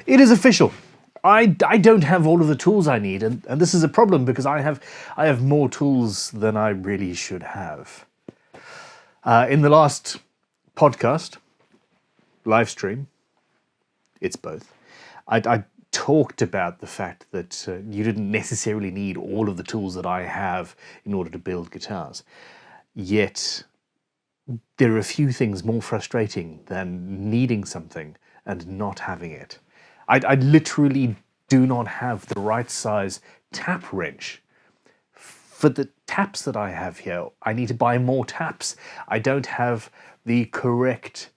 It is official. I don't have all of the tools I need, and this is a problem because I have more tools than I really should have. In the last podcast, live stream, it's both, I talked about the fact that you didn't necessarily need all of the tools that I have in order to build guitars. Yet, there are a few things more frustrating than needing something and not having it. I literally do not have the right size tap wrench. For the taps that I have here, I need to buy more taps. I don't have the correct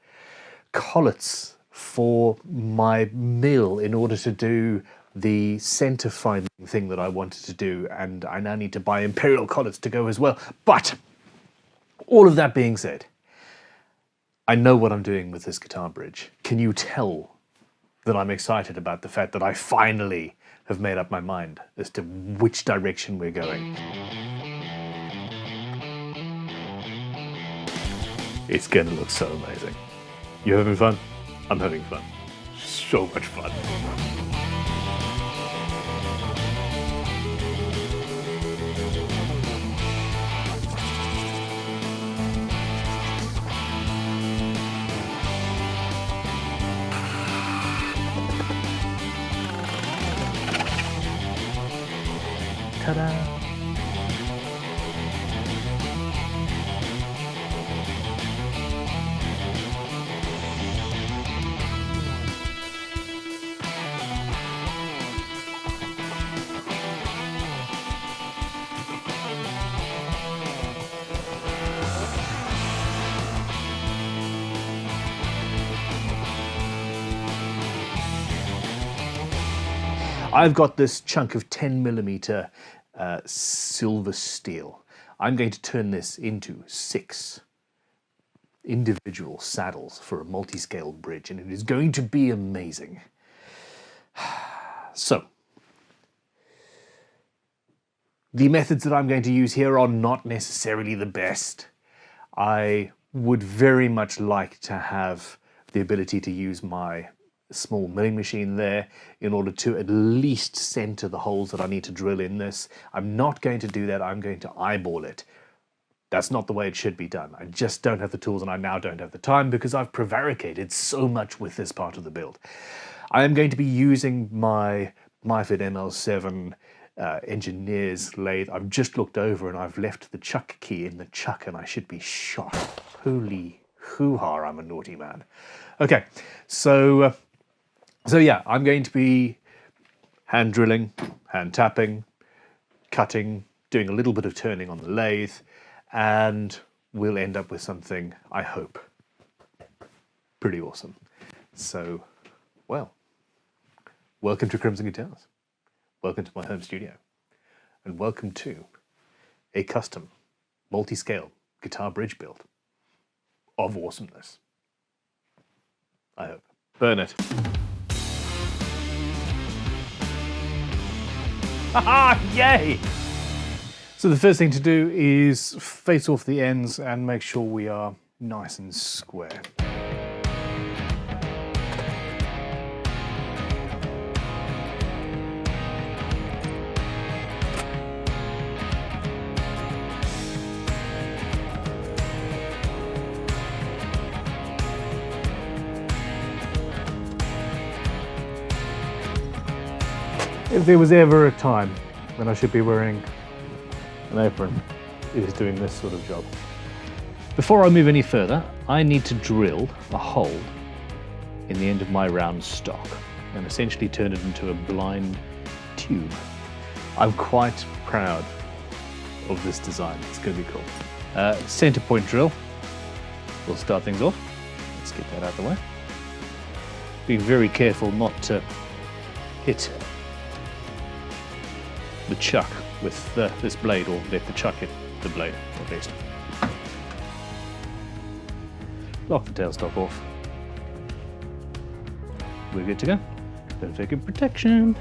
collets for my mill in order to do the center finding thing that I wanted to do, and I now need to buy imperial collets to go as well. But all of that being said, I know what I'm doing with this guitar bridge. Can you tell that I'm excited about the fact that I finally have made up my mind as to which direction we're going? It's going to look so amazing. You having fun? I'm having fun. So much fun. Ta-da! I've got this chunk of 10mm silver steel. I'm going to turn this into 6 individual saddles for a multi-scale bridge, and it is going to be amazing. So, the methods that I'm going to use here are not necessarily the best. I would very much like to have the ability to use my small milling machine there in order to at least center the holes that I need to drill in this. I'm not going to do that. I'm going to eyeball it. That's not the way it should be done. I just don't have the tools, and I now don't have the time because I've prevaricated so much with this part of the build. I am going to be using my Myford ML7 engineer's lathe. I've just looked over and I've left the chuck key in the chuck and I should be shot. Holy hoo-ha, I'm a naughty man. Okay, so yeah, I'm going to be hand drilling, hand tapping, cutting, doing a little bit of turning on the lathe, and we'll end up with something, I hope, pretty awesome. So, well, welcome to Crimson Guitars. Welcome to my home studio. And welcome to a custom, multi-scale guitar bridge build of awesomeness. I hope. Burn it. Haha! Yay! So the first thing to do is face off the ends and make sure we are nice and square. If there was ever a time when I should be wearing an apron, it is doing this sort of job. Before I move any further, I need to drill a hole in the end of my round stock and essentially turn it into a blind tube. I'm quite proud of this design. It's going to be cool. Center point drill. We'll start things off. Let's get that out of the way. Be very careful not to hit the chuck with this blade, or let the chuck hit the blade, at least. Lock the tailstock off. We're good to go. Perfect protection.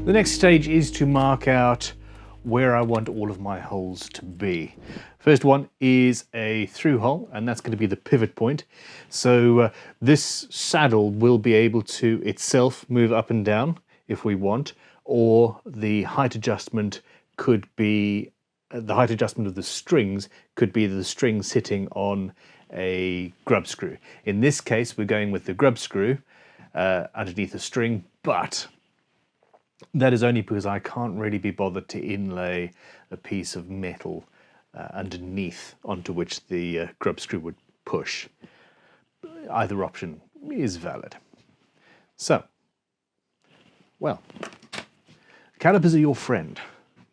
The next stage is to mark out where I want all of my holes to be. First one is a through hole, and that's going to be the pivot point. So this saddle will be able to itself move up and down if we want, or the height adjustment could be, the height adjustment of the strings could be the string sitting on a grub screw. In this case, we're going with the grub screw underneath the string, but that is only because I can't really be bothered to inlay a piece of metal underneath onto which the grub screw would push. Either option is valid. So, well, calipers are your friend,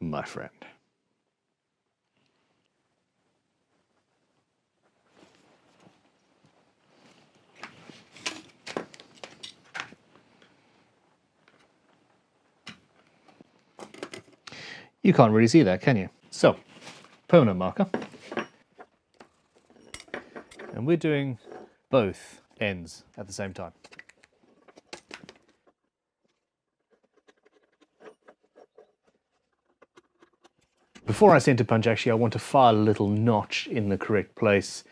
my friend. You can't really see that, can you? So, permanent marker. And we're doing both ends at the same time. Before I center punch, actually, I want to file a little notch in the correct place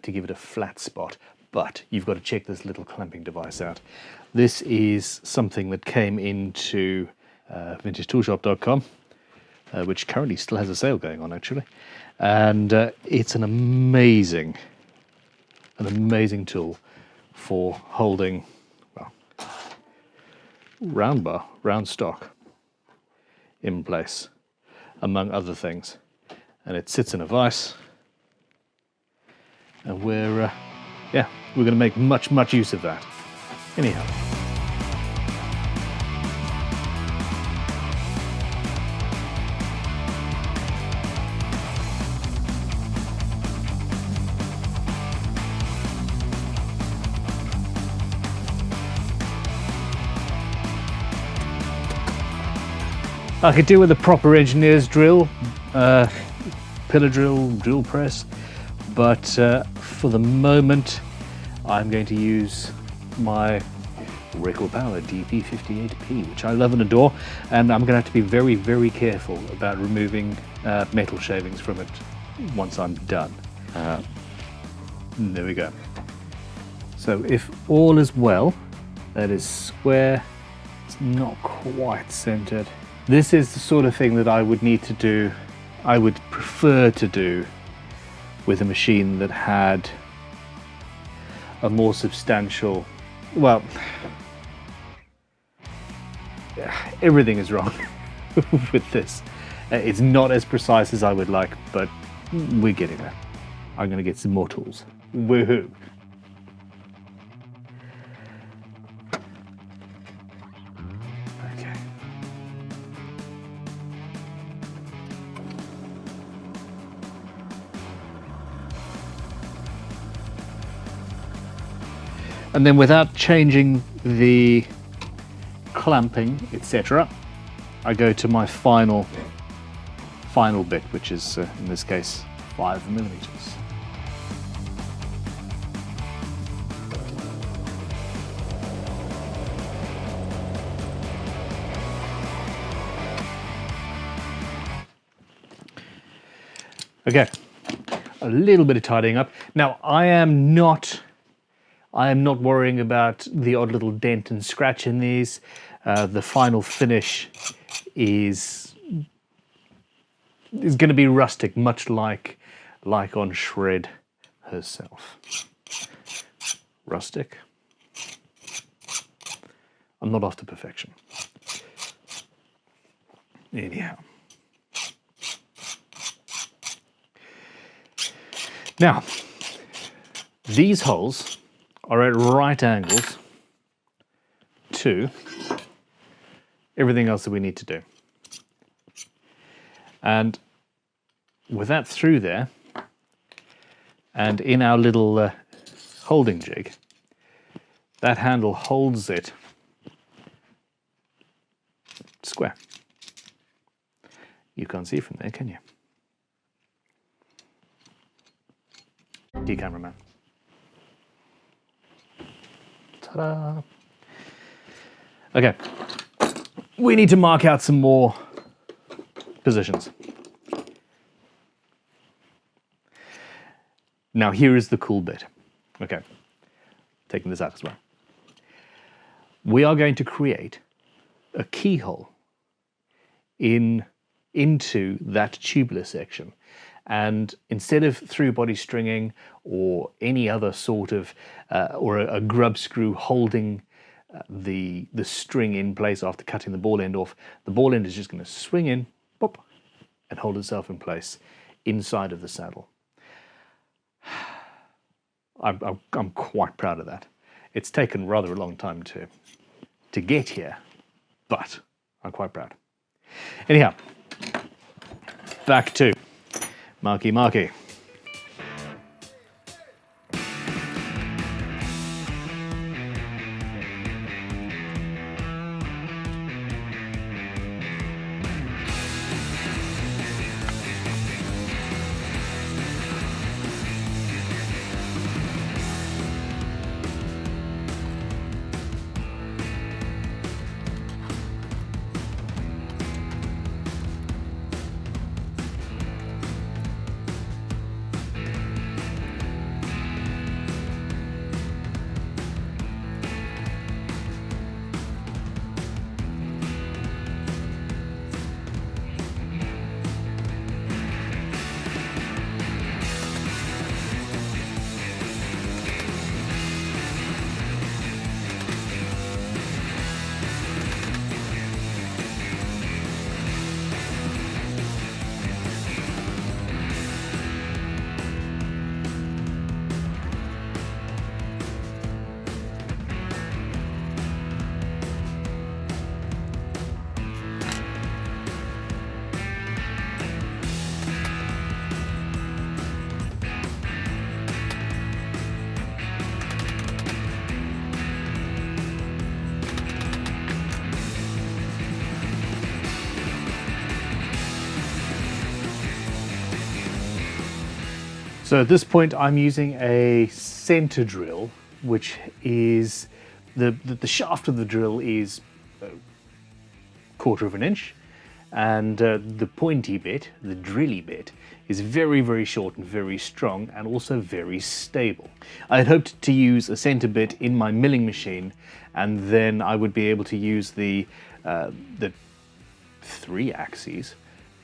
to give it a flat spot. But you've got to check this little clamping device out. This is something that came into vintagetoolshop.com. Which currently still has a sale going on, actually, and it's an amazing tool for holding, well, round stock in place, among other things. And it sits in a vise, and we're going to make much use of that. Anyhow. I could do with a proper engineer's drill, pillar drill press, but for the moment I'm going to use my Record Power DP58P, which I love and adore, and I'm going to have to be very careful about removing metal shavings from it once I'm done. There we go. So if all is well, that is square, it's not quite centered. This is the sort of thing that I would need to do, I would prefer to do with a machine that had a more substantial, well, everything is wrong with this. It's not as precise as I would like, but we're getting there. I'm going to get some more tools. Woohoo! And then without changing the clamping, etc., I go to my final bit, which is, in this case, 5mm. Okay, a little bit of tidying up. Now, I am not worrying about the odd little dent and scratch in these. The final finish is going to be rustic, much like on Shred herself. Rustic. I'm not after perfection. Anyhow. Now, these holes are at right angles to everything else that we need to do. And with that through there, and in our little holding jig, that handle holds it square. You can't see from there, can you? Cameraman. Ta-da! Okay, we need to mark out some more positions. Now here is the cool bit. Okay, taking this out as well. We are going to create a keyhole into that tubular section. And instead of through body stringing or any other sort of, or a grub screw holding the string in place after cutting the ball end off, the ball end is just going to swing in, pop, and hold itself in place inside of the saddle. I'm quite proud of that. It's taken rather a long time to get here, but I'm quite proud. Anyhow, back to Marky. So at this point I'm using a center drill, which is, the shaft of the drill is a 1/4 of an inch, and the pointy bit, the drilly bit, is very, very short and very strong and also very stable. I had hoped to use a center bit in my milling machine, and then I would be able to use the 3 axes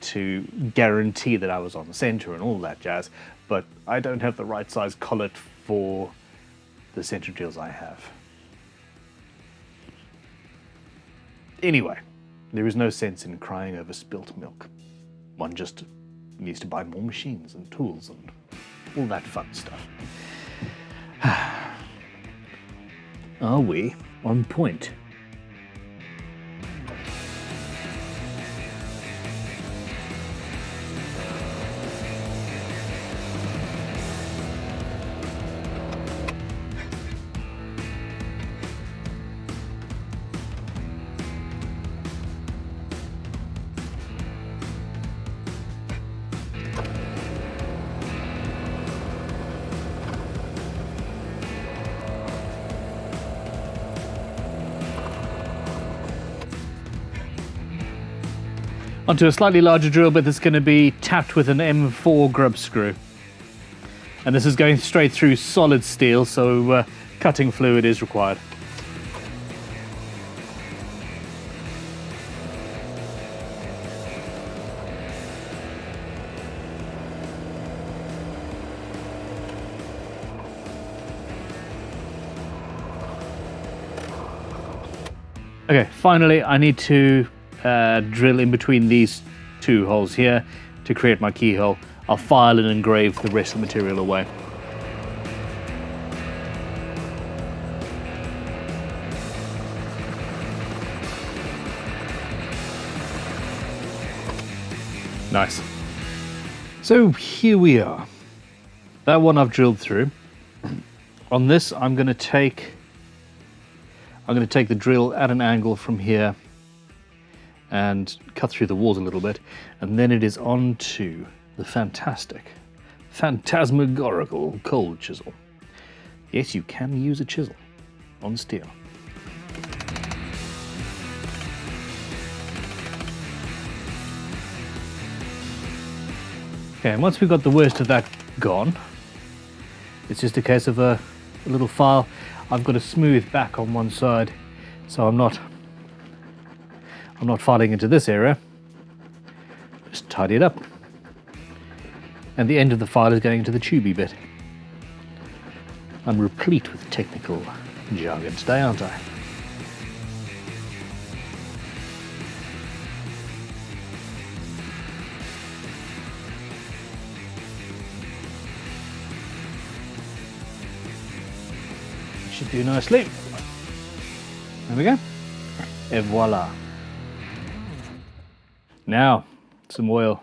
to guarantee that I was on the center and all that jazz, but I don't have the right size collet for the center drills I have. Anyway, there is no sense in crying over spilt milk. One just needs to buy more machines and tools and all that fun stuff. Are we on point? Onto a slightly larger drill bit that's going to be tapped with an M4 grub screw. And this is going straight through solid steel, so cutting fluid is required. Okay, finally I need to drill in between these 2 holes here to create my keyhole. I'll file and engrave the rest of the material away. Nice. So here we are. That one I've drilled through. On this I'm going to take the drill at an angle from here and cut through the walls a little bit, and then it is on to the fantastic, phantasmagorical cold chisel. Yes, you can use a chisel on steel. Okay, and once we've got the worst of that gone, it's just a case of a little file. I've got a smooth back on one side, so I'm not filing into this area. Just tidy it up. And the end of the file is going into the tubey bit. I'm replete with technical jargon today, aren't I? Should do nicely. There we go. Et voila. Now, some oil.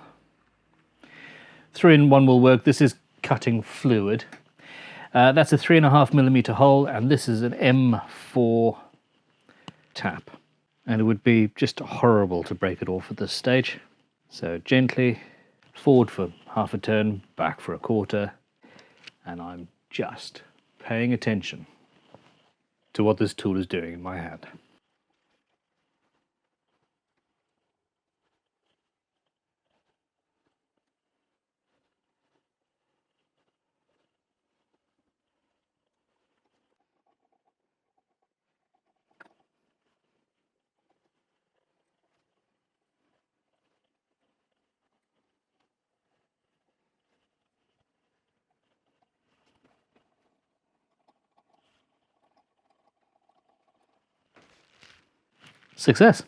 3-in-1 will work. This is cutting fluid. That's a 3.5mm hole, and this is an M4 tap. And it would be just horrible to break it off at this stage. So gently forward for half a turn, back for a quarter, and I'm just paying attention to what this tool is doing in my hand. Success.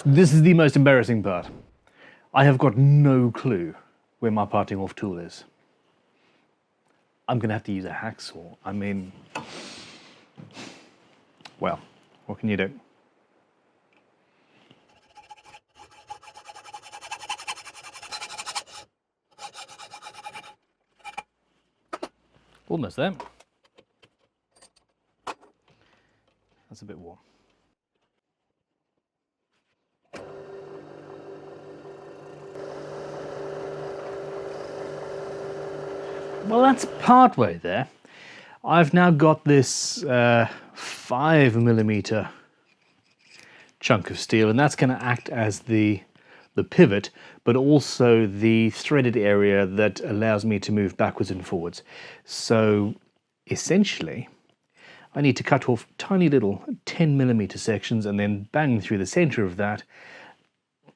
This is the most embarrassing part. I have got no clue where my parting off tool is. I'm going to have to use a hacksaw. I mean, well, what can you do? Almost there. That's a bit warm. Well, that's part way there. I've now got this 5mm chunk of steel, and that's going to act as the pivot, but also the threaded area that allows me to move backwards and forwards. So essentially, I need to cut off tiny little 10mm sections and then bang through the center of that,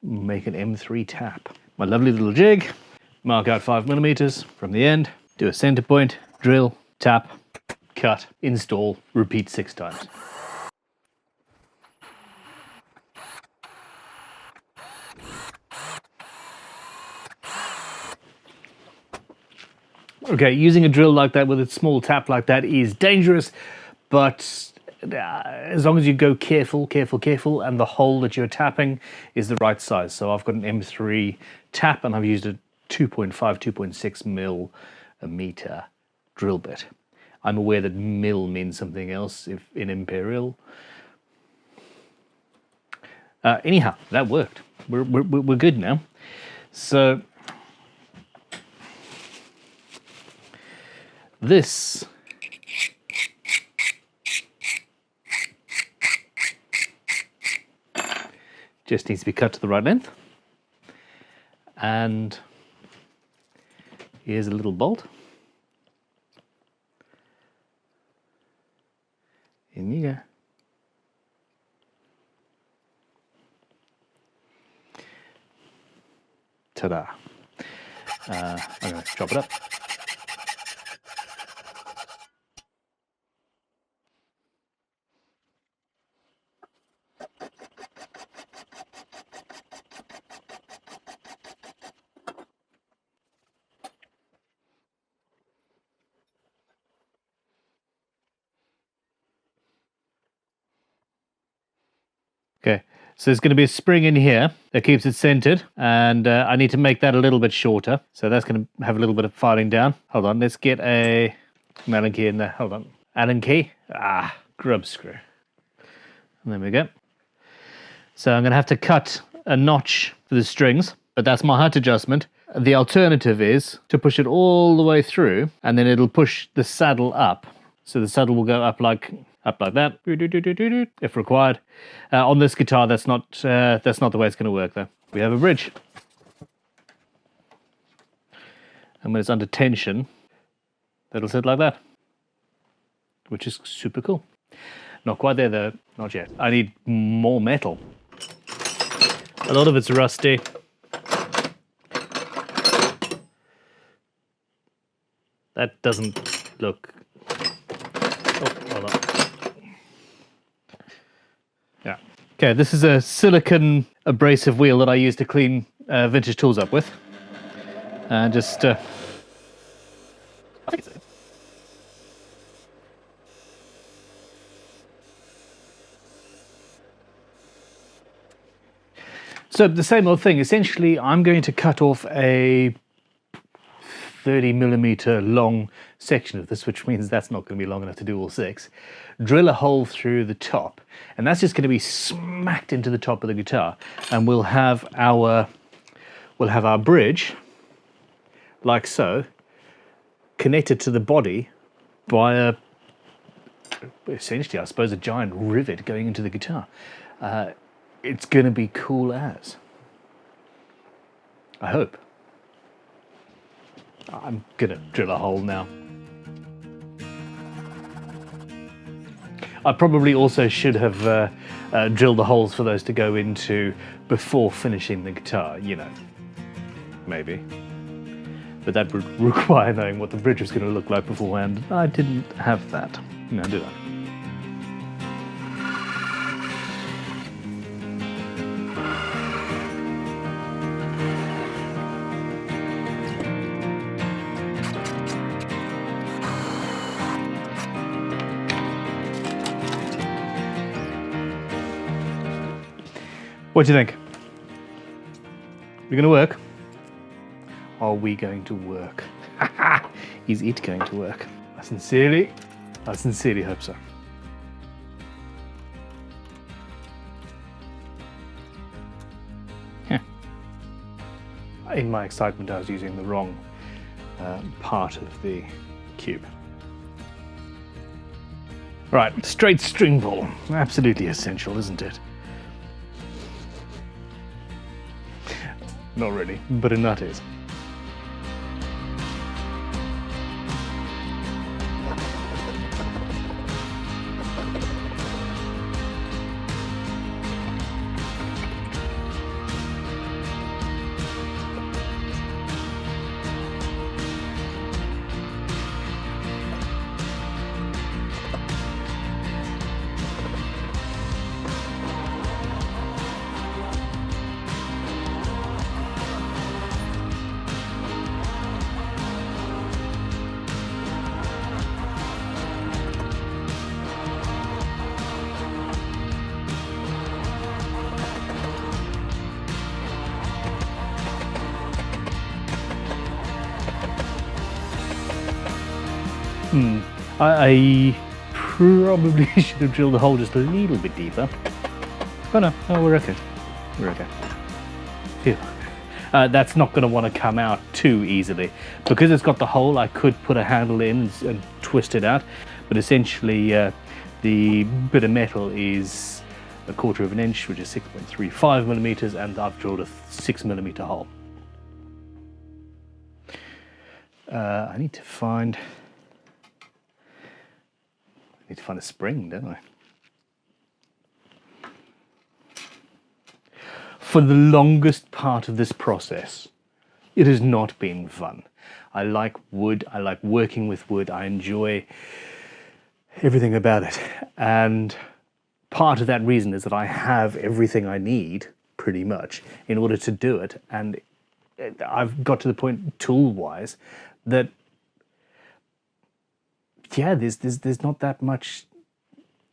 make an M3 tap. My lovely little jig, mark out 5mm from the end, do a center point, drill, tap, cut, install, repeat 6 times. Okay, using a drill like that with a small tap like that is dangerous, but as long as you go careful, and the hole that you're tapping is the right size. So I've got an M3 tap, and I've used a 2.6 millimeter drill bit. I'm aware that mil means something else if in imperial. Anyhow, that worked. We're good now. So this just needs to be cut to the right length. And here's a little bolt. In you go. Ta-da. I'm going to chop it up. Okay, so there's going to be a spring in here that keeps it centered, and I need to make that a little bit shorter. So that's going to have a little bit of filing down. Hold on, let's get a Allen key in there. Hold on. Allen key. Grub screw. And there we go. So I'm going to have to cut a notch for the strings, but that's my height adjustment. The alternative is to push it all the way through, and then it'll push the saddle up. So the saddle will go up like that, if required. On this guitar, that's not the way it's going to work, though. We have a bridge, and when it's under tension, that'll sit like that, which is super cool. Not quite there, though. Not yet. I need more metal. A lot of it's rusty. That doesn't look... Oh, hold on. Yeah. Okay, this is a silicon abrasive wheel that I use to clean vintage tools up with. And just... I think it's it. So the same old thing. Essentially, I'm going to cut off a 30mm long section of this, which means that's not going to be long enough to do all 6. Drill a hole through the top, and that's just going to be smacked into the top of the guitar, and we'll have our bridge, like so, connected to the body by essentially, I suppose, a giant rivet going into the guitar. It's going to be cool as. I hope. I'm going to drill a hole now. I probably also should have drilled the holes for those to go into before finishing the guitar, you know. Maybe. But that would require knowing what the bridge was going to look like beforehand. I didn't have that. No, did I? What do you think? We're going to work? Are we going to work? Is it going to work? I sincerely hope so. Yeah. In my excitement, I was using the wrong part of the cube. Right, straight string pull. Absolutely essential, isn't it? Not really, but a nut is. I probably should have drilled the hole just a little bit deeper. Oh no, we're okay. We're okay. Phew. That's not going to want to come out too easily. Because it's got the hole, I could put a handle in and twist it out. But essentially, the bit of metal is 1/4 of an inch, which is 6.35mm, and I've drilled a 6mm hole. I need to find a spring, don't I? For the longest part of this process, it has not been fun. I like wood, I like working with wood, I enjoy everything about it. And part of that reason is that I have everything I need, pretty much, in order to do it. And I've got to the point, tool-wise, that yeah, there's not that much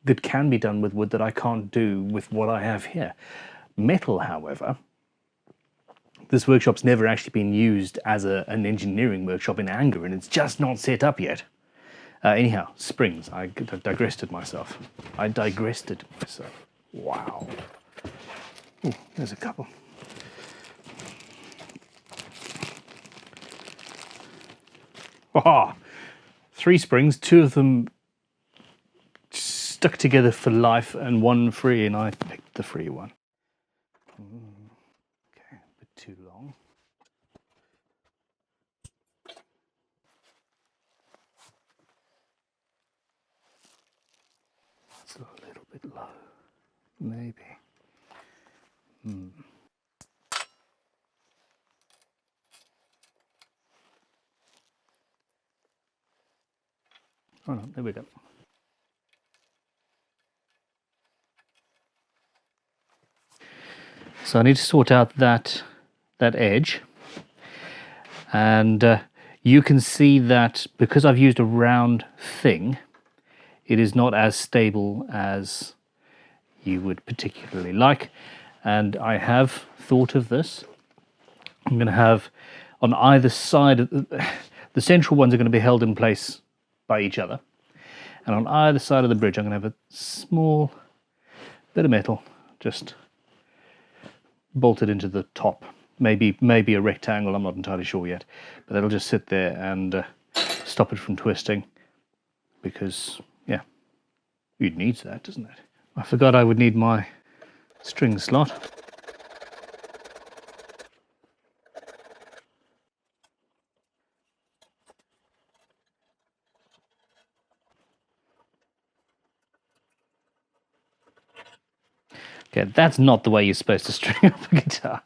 that can be done with wood that I can't do with what I have here. Metal, however, this workshop's never actually been used as an engineering workshop in anger, and it's just not set up yet. Anyhow, springs. I digressed myself. Wow. Oh, there's a couple. Ah, 3 springs, 2 of them stuck together for life and 1 free, and I picked the free one. Okay, a bit too long. It's a little bit low, maybe. Oh no, there we go. So I need to sort out that edge, and you can see that because I've used a round thing, it is not as stable as you would particularly like. And I have thought of this. I'm going to have on either side, the central ones are going to be held in place by each other, and on either side of the bridge I'm going to have a small bit of metal just bolted into the top, maybe a rectangle, I'm not entirely sure yet, but that'll just sit there and stop it from twisting, because yeah, it needs that, doesn't it? I forgot I would need my string slot. Okay, that's not the way you're supposed to string up a guitar.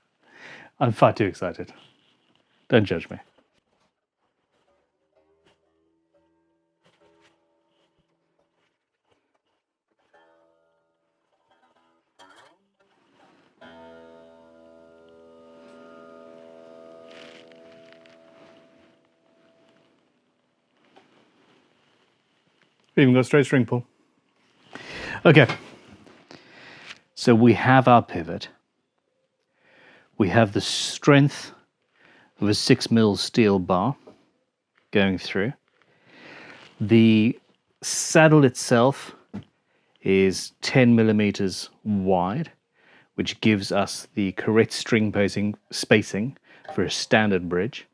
I'm far too excited. Don't judge me. We even got a straight string pull. Okay. So we have our pivot. We have the strength of a 6mm steel bar going through. The saddle itself is 10mm wide, which gives us the correct string spacing for a standard bridge.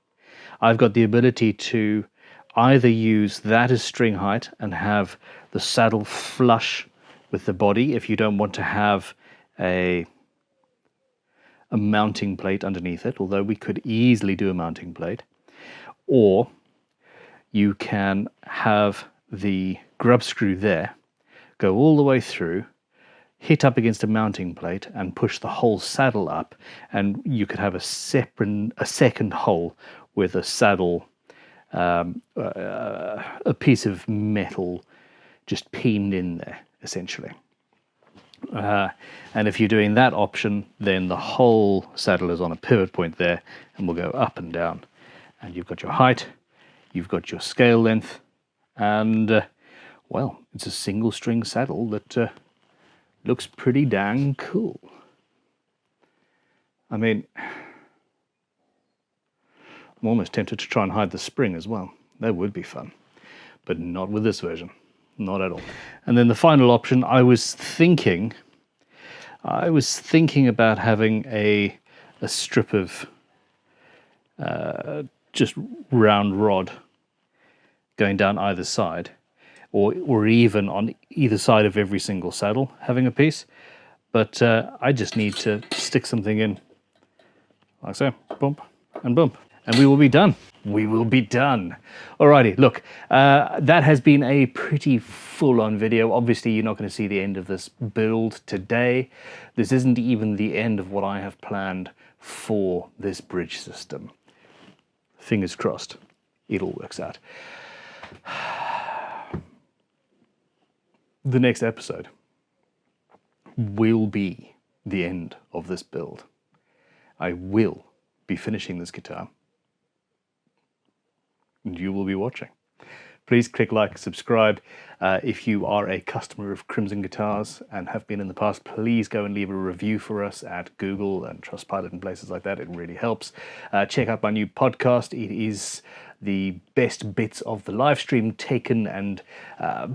I've got the ability to either use that as string height and have the saddle flush with the body if you don't want to have a mounting plate underneath it, although we could easily do a mounting plate. Or you can have the grub screw there, go all the way through, hit up against a mounting plate and push the whole saddle up, and you could have a second hole with a saddle, a piece of metal just pinned in there, essentially. And if you're doing that option, then the whole saddle is on a pivot point there and will go up and down. And you've got your height, you've got your scale length, and, well, it's a single string saddle that looks pretty dang cool. I mean, I'm almost tempted to try and hide the spring as well. That would be fun, but not with this version. Not at all. And then the final option, I was thinking about having a strip of just round rod going down either side, or even on either side of every single saddle having a piece. But I just need to stick something in, like so, bump and bump, and we will be done. We will be done. Alrighty, look, that has been a pretty full-on video. Obviously, you're not going to see the end of this build today. This isn't even the end of what I have planned for this bridge system. Fingers crossed, it all works out. The next episode will be the end of this build. I will be finishing this guitar, and you will be watching. Please click like, subscribe. If you are a customer of Crimson Guitars and have been in the past, please go and leave a review for us at Google and Trustpilot and places like that. It really helps. Check out my new podcast. It is the best bits of the live stream taken and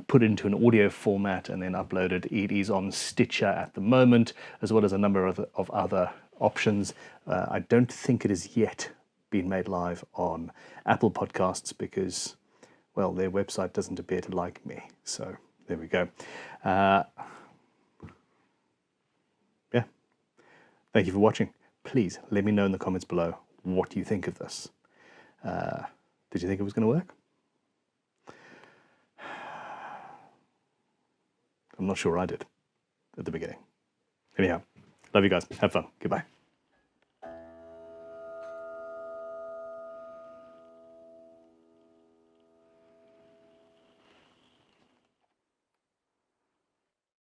put into an audio format and then uploaded. It is on Stitcher at the moment, as well as a number of other options. I don't think it has yet been made live on Apple Podcasts because, well, their website doesn't appear to like me. So there we go. Yeah. Thank you for watching. Please let me know in the comments below what you think of this. Did you think it was going to work? I'm not sure I did at the beginning. Anyhow, love you guys. Have fun. Goodbye.